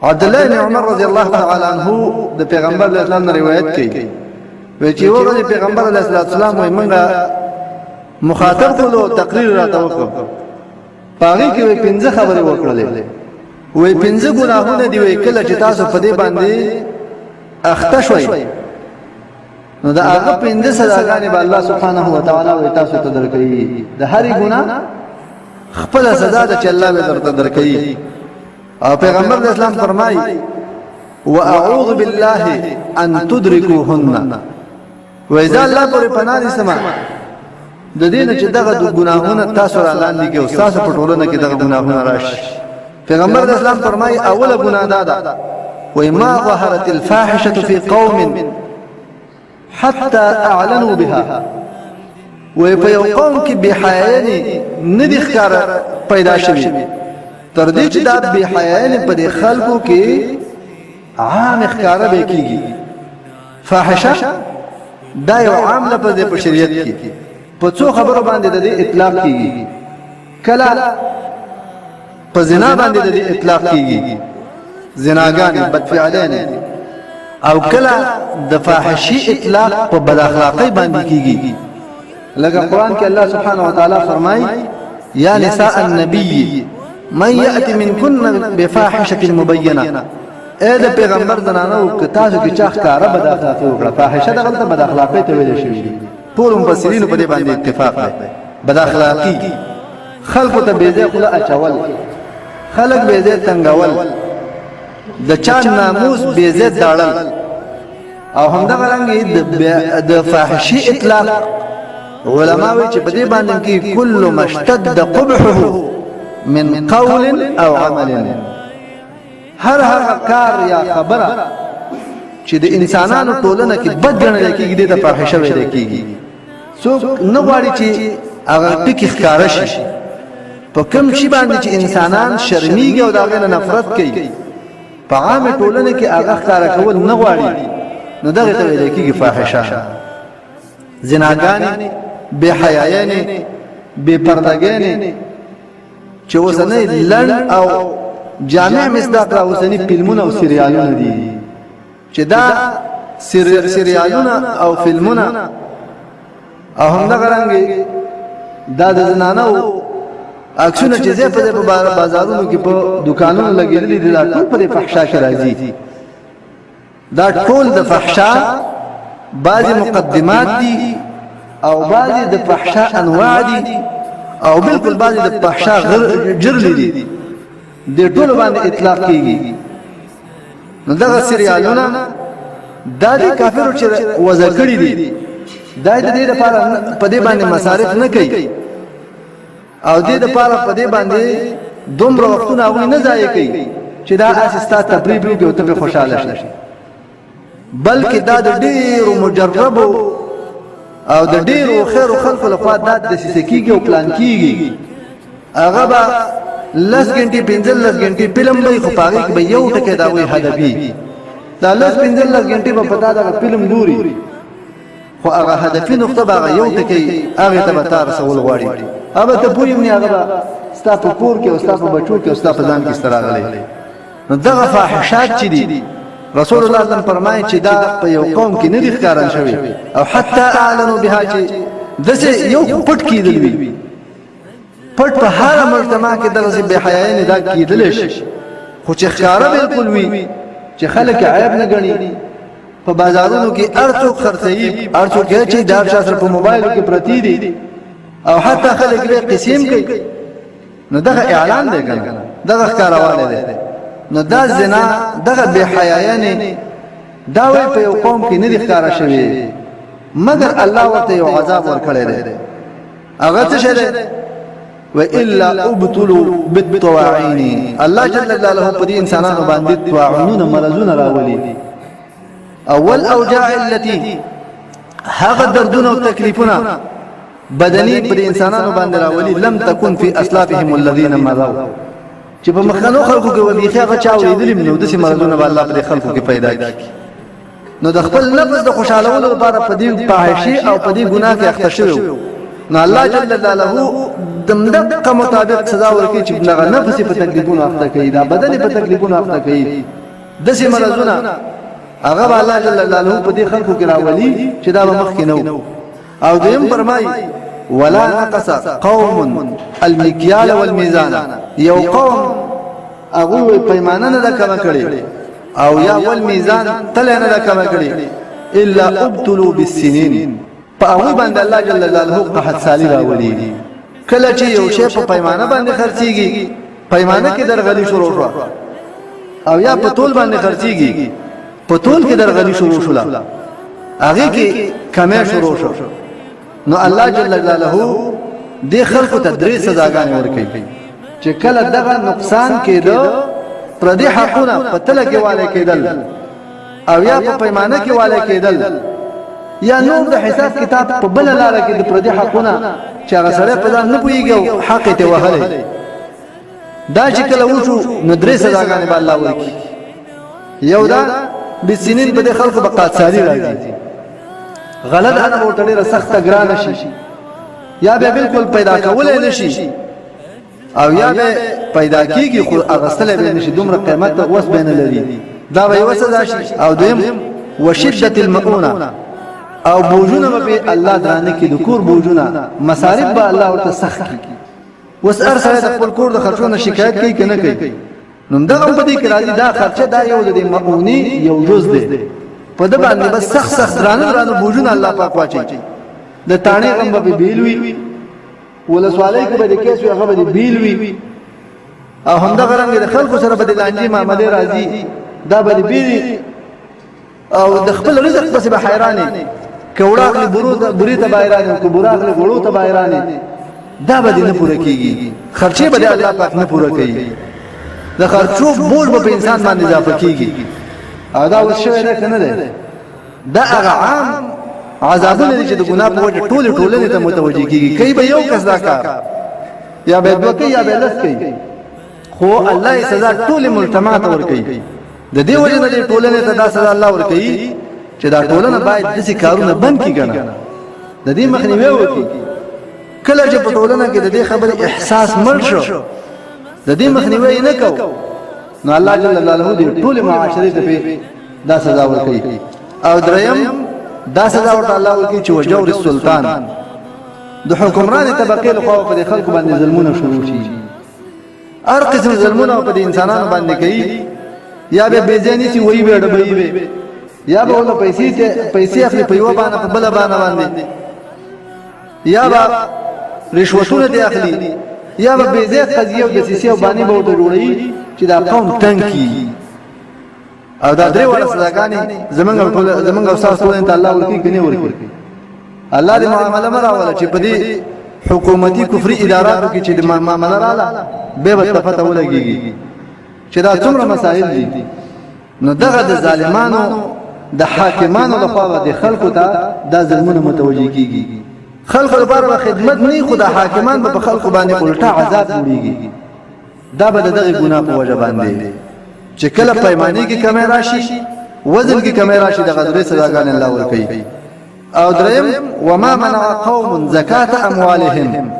عبد الله بن عمر رضی الله تعالی عنہ د پیغمبر اسلام نه روایت کوي وی چې ورته پیغمبر علیه السلام وایي منګه مخاطب کولو تقریر راته وکړ پاغي کې پنځه خبرې وکړلې وی پنځه ګناهونه دی وی کله چې تاسو په دې باندې اخته شوي نو دا هغه پنځه سزاګانې به الله سبحانه و تعالی وی تاسو ته درکړي د هرې ګناه خپل سزا د چې الله به درته درکړي او پیغمبر اسلام فرمایي واعوذ بالله ان تدركوهن واذا الله پر پناه دي سما د دې نه چې دغه ګناهونه تاسو را لاندې کې او تاسو په ټولنه کې دغه ګناهونه راشي پیغمبر اسلام فرمایي اوله ګناه ده وما ظهرت الفاحشه في قوم حتى اعلنوا بها وفي قوم کې بحیايي ندي ښکار پیدا شوی تر دې چې دا بحیايي په خلکو کې عام ښکار به کیږي فاحشه دا یو عام لفظ دی په شریعت کې په څو خبرو باندې د اطلاق کیږي کله په زنا باندې د اطلاق کیږي زناګانې بدفعلین او کله د فاحشي اطلاق په بد اخلاقی باندې کیږي لکه قران کې الله سبحانه و تعالی فرمایي یا نساء النبي من ياتي منكن بفاحشه مبينه اے د پیغمبر زنانو که تاسو کې چا ښکارا بد اخلاقی وکړه فاحشه دغه بد اخلاقی ته ویل شي ټول مفسرین په دې باندې اتفاق دی بد اخلاقی خلق ته بیزه خلا اچول خلق بیزه تنگول د چا ناموس بیزه داړل او همدغه رنګ د فاحشي اطلاق علماء وی چې په دې باندې کې کل مشتد قبحه من قول او عمل هر کار یا خبره چې د انسانانو ټولنه کې بد ګڼل کېږي د فاحشه ویل کېږي څوک نه غواړي چې هغه ټکی ښکارا شي په کوم شي باندې چې انسانان شرمېږي او داغه نه نفرت کوي په عامه ټولنه کې هغه ښکارا کول نه غواړي نو دغه ته ویل کېږي فاحشه زناګانې بے حیايانې بے پردګانې چې وسنۍ لړ او جامع مصداق راوسنی فلمونه او سریالونه دي چې دا سریالونه او فلمونه او همدغه رنګ دا د زنانو عکسونه چې زه په بازارونو کې په دکانونو لګېدلې دي دا ټول په فحشا کې راځي دا ټول د فحشا بعضی مقدمات دي او بعضی د فحشا انواع دي او بالکل بعضی د فحشا جرل دي د ټول باندې اطلاق کیږي نو دغه سریالونه د کافرو چې وضع کړی دي د دې لپاره په دې باندې مصارف نه کوي او دې لپاره په دې باندې دومره وختونه هغه نه ضایع کوي چې دا اساسات تفریح وکړي او ته خوشاله شې بلکې دا د ډیرو مجربو او د ډیرو خیر خلکو لپاره د سیسکیږي او پلان کیږي هغه به لس غنټې 15 غنټې فلم به خو پاره کې به یو ټکی دا وي هدفي دا لس 15 غنټې په پتا دا فلم ګوري خو هغه هدفي نقطه به یو ټکی هغه ته تار سوال غواړي هغه ته پوری مني هغه ستاسو پور کې او ستاسو بچو کې او ستاسو ځان کې ستراغلي نو دغه فاحشات چې دي رسول الله صلی الله علیه وسلم فرمایي چې دا په یو قوم کې نه دي ښکاران شوی او حتی اعلنوا بها چې دسه یو پټ کېدل وي پټ په هر مجتمع کې دغه بے حیايي نه دا کېدل شي خو چې ښکارا بالکل وي چې خلک عیب نه غني په بازارونو کې ارڅو خرڅي ارڅو کې چې دار شاسر په موبایل کې پرتی دي او حتی خلک به قسم کوي نو دغه اعلان دی کنه دغه ښکاراواله دی نو دا زنا دغه بے حیايانه دا وی په یو قوم کې نه دي ښکارا شوی مگر الله ورته یو عذاب ورکړی دی هغه څه شه دی والا ابطلوا بالطواعين الله جل جلاله په دې انسانانو باندې طواعون مرزونه راولي اول اوجاع التي هغه دردونه او تکلیفونه بدني په انسانانو باندې راولي لم تكن في اسلافهم الذين مضوا چې په مخکنو خلکو کې وبېخي هغه چا ولیدل نو د سي مرزونه الله په خلکو کې پیدا کړي نو د خپل نفس د خوشالولو لپاره په دې فاحشي او په دې ګناه کې اخته شوی نو الله جل جلاله دغه مطابق سزا ورکړي چې دغه نفس په تکلیفونو اخته کوي دا بدن په تکلیفونو اخته کوي دسې مرزونه هغه الله جل جلاله په دې خلکو کې راولي چې دا مخکې نو او دیم فرمایي ولا نقص قوم المكيال والميزان یو قوم هغه پیمانه نه کم کړي او یا والميزان تل نه کم کړي الا ابتلوا بالسنين فهو باندې الله جل جلاله قحط سالی راولي کله چې یو شی په پیمانه باندې خرڅيږي پیمانه کې درغلي شروع شو او یا په تول باندې خرڅيږي په تول کې درغلي شروع شولا هغه کې کمه شروع شو نو الله جل جلاله دې خلکو ته درې سزاګانې ورکړي چې کله دغه نقصان کېدو پر دې حقونه په تل کې والے کېدل او یا په پیمانه کې والے کېدل یا نور د حساب کتاب په بل لار کې د پر دې حقونه چې هغه سره په ځان نه پويږي حق ته وهله دا چې کله وشو نو درې سزاګانې به الله ورکړي یو دا بسنین په دې خلکو بقاصالي راځي غلط انا ورته ډیره سخته ګرانه شي یا به بالکل پیدا کولای نشي او یا به پیدا کیږي خو اغستل به نشي دومره قیمت اوس بین لري دا به وسدا شي او دویم وشدت المؤونه او بوجونه به الله درانه کې د کور بوجونه مصارف به الله ورته سخت کی وس ارسله د خپل کور د خرچونو شکایت کوي کنه کوي نو دغه په دې کې راځي دا خرچه دا یو د مؤونی یو جز دی په دې باندې بس سخت درانه بوجونه الله پاک واچي د تانه غم به بیلوي ولا سوالای کې به کیسه هغه به بیلوي او هم دا غرنګ د خلکو سره به لانجی معاملې راځي دا به بیلي او د خپل رزق پس به حیرانه کوړاغلی بری ته بایرانه کو براغلی غړو ته بایرانه دا به نه پوره کیږي خرچه به الله پاک نه پوره کوي د خرچو بول به انسان باندې اضافه کیږي او دا اوس شوی نه کنه ده دا هغه عام عذابونه چې د ګناه په وجه ټولې ته متوجي کیږي کوي به یو کس دا کار یا به دوه کوي یا به لس کوي خو الله سزا ټول مجتمع ته ور کوي د دې وجه نه ټولنه ته دا سزا الله ور کوي چې دا ټولنه باید داسې کارونه بند کړي کنه د دې مخنیوي وکړي کله چې په ټولنه کې د دې خبرې احساس مړ شو د دې مخنیوي نه کو نو الله جل جلاله دې ټول معاشري ته دا سزا ور کوي او دریم دا سزا ورته الله ور کوي چې وجور السلطان د حکمران طبقه له خوا په خلکو باندې ظلمونه شروع شي هر قسم ظلمونه په انسانانو باندې کوي یا به بيځاني سي وای به ډبې وي یا به ول پیسې اخلي په یو باندې په بل باندې یا به رشوتونه دي اخلي یا به بيځه قضيه او د سيسي باندې به ورته جوړي چې دا قوم تنګي او دا درې وړه سزاګانې زمونږ استاد ته الله ورکی کني ورکی الله دې معاملې مراوله چې په دې حکومتي کفري اداراتو کې چې د معاملې رااله به تفته ولګيږي چې دا څومره مسائل دي نو دغه د ظالمانو د حاکمانو لخوا د خلکو ته د ظلمونو متوجي کیږي خلکو لپاره خدمت نه خو د حاکمان په خلکو باندې الټا عذاب جوړيږي دا به دغه ګناه په وجه باندې چې کله پیمانه کې کمی راشي وزن کې کمی راشي د غدرې سزاګان الله ور کوي او دریم وما منع قوم زکات اموالهم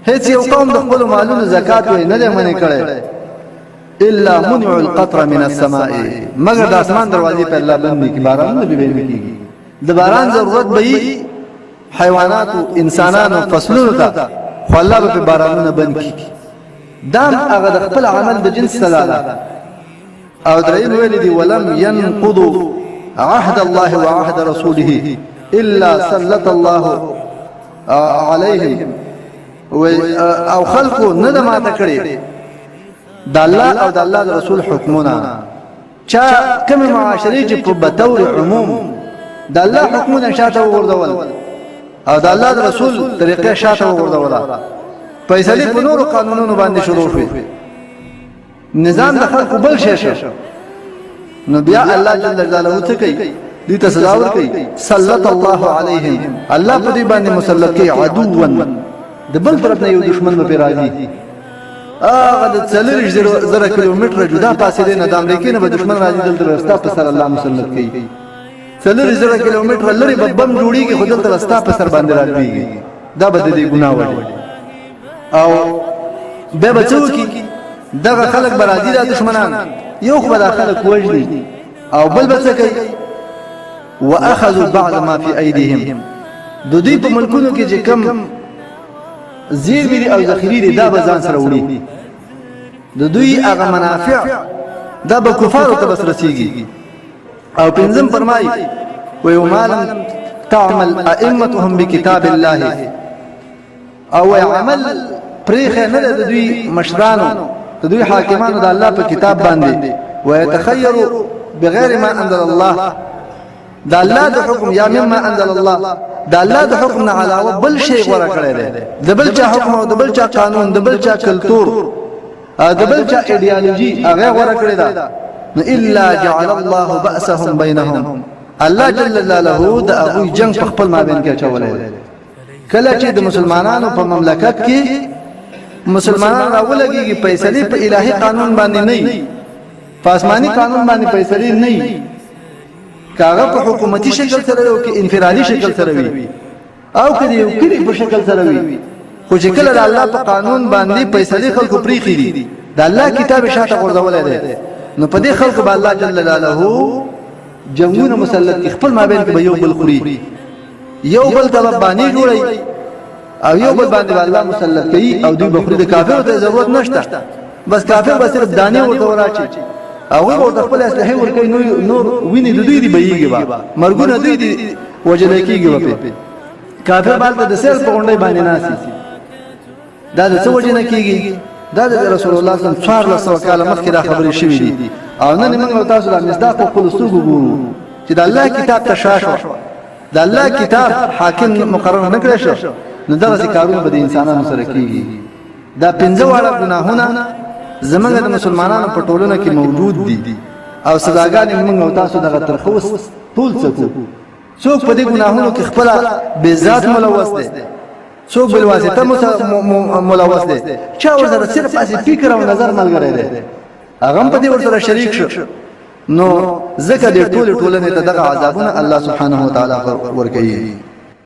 هیڅ یو قوم د خپل مالونو زکات نه لمنې کړي الا منع القطر من السماء مگر د اسمان دروازې په الله باندې کې باران نه کیږي د باران ضرورت به حیوانات او انسانانو فصلونو ته خو الله به بارانونه بند کړي دام هغه د خپل عمل د جنس سلاله او دریم ویل دي ولم ينقضوا عهد الله وعهد رسوله الا سلط الله عليهم او خلقو ندما تکړي د الله او د الله رسول حکمونه چا کوم معاشري چې په بتور عموم د الله حکمونه شاته وردول او د الله رسول طریقې شاته وردول فیصله په نور قانونونو باندې شروع شوه نظام د خلکو بل شي نو بیا الله جل جلاله ته کوي دې ته سزا ور کوي سلط الله عليهم الله په دې باندې مسلط کوي عدوا د بل طرف نه یو دشمن به راځي هغه د 40 کیلومتر جدا پاسې دی نه د امریکا نه به دشمن راځي دلته رستا په سر الله مسلط کوي 40 کیلومتر لري به بم جوړیږي خو دلته رستا په سر باندې راځي دا به د ګناه وړي او به بچو کی دغه خلک برازي د دشمنان یو خو د خلک وجدي او بل بچکی واخذوا بعض ما في ايديهم د دوی په ملکونو کې چې کم زیرمې او ذخیرې دا به ځان سره وړي د دوی هغه منافع دا به کفارو ته بس رسیږي او پنځم فرمایي وما لم تعمل ائمتهم بكتاب الله او عمل پرېخه نه د دوی مشرانو د دوی حاکمانو د الله په کتاب باندې ويتخيروا بغیر ما انزل الله دا الله د حکم یا مما انزل الله دا الله د حکم نه علاوه بل شی غوړه کړی دی د بل چا حکم او د بل چا قانون د بل چا کلتور د بل چا ایدیالوژي هغه غوړه کړی دا نو الا جعل الله بأسهم بينهم الله جل جلاله د ابو جنگ په خپل مابین کې چولې کله چې د مسلمانانو په مملکت کې مسلمانان راولګيږي فیصله په الهي قانون باندې نه په آسماني قانون باندې فیصله نه کاغه په حکومتي شکل سره او کې انفرادي شکل سره وي او کله یو کلی په شکل سره وي خو چې کله د الله په قانون باندې فیصله خلکو پری خېدي د الله کتاب شاته غورځولای دی نو په دې خلکو به الله جل جلاله جنگونه مسلط خپل مابین کې به یو بل خوري یو بل تبانی جوړي او یو بل باندې الله مسلط کوي او دوی بخوري د کافرو ته ضرورت نشته بس کافر به صرف دانه ورته وراچي او ورته خپل اسلحه ورکوي نور ویني د دوی دی بهيږي با مرګونه دوی دی وجل کېږي په کافر باندې د سر په غونډه باندې ناسي دا د څه وجنه کېږي دا د رسول الله صلی الله علیه وسلم کاله مخکې دا خبرې شوې دي او نن موږ تاسو د مصداق او خلصو ګورو چې د الله کتاب تشاشو د الله کتاب حاکم مقرر نه کړی شو نو دغه کارونه به د انسانانو سره کېږي دا پنځه واړه ګناهونه زمونږ د مسلمانانو په ټولنه کې موجود دي او سزاګانې موږ او تاسو دغه ترخوص ټول څوک په دې ګناهونو کې خپل بے ذات ملوث دي څوک بل واسطه ملوث دي چا ورته صرف اسی فکر او نظر ملګری دی هغه په دې ورته شریک شو نو ځکه د ټولنې ته دغه عذابونه الله سبحانه و تعالی ورکوي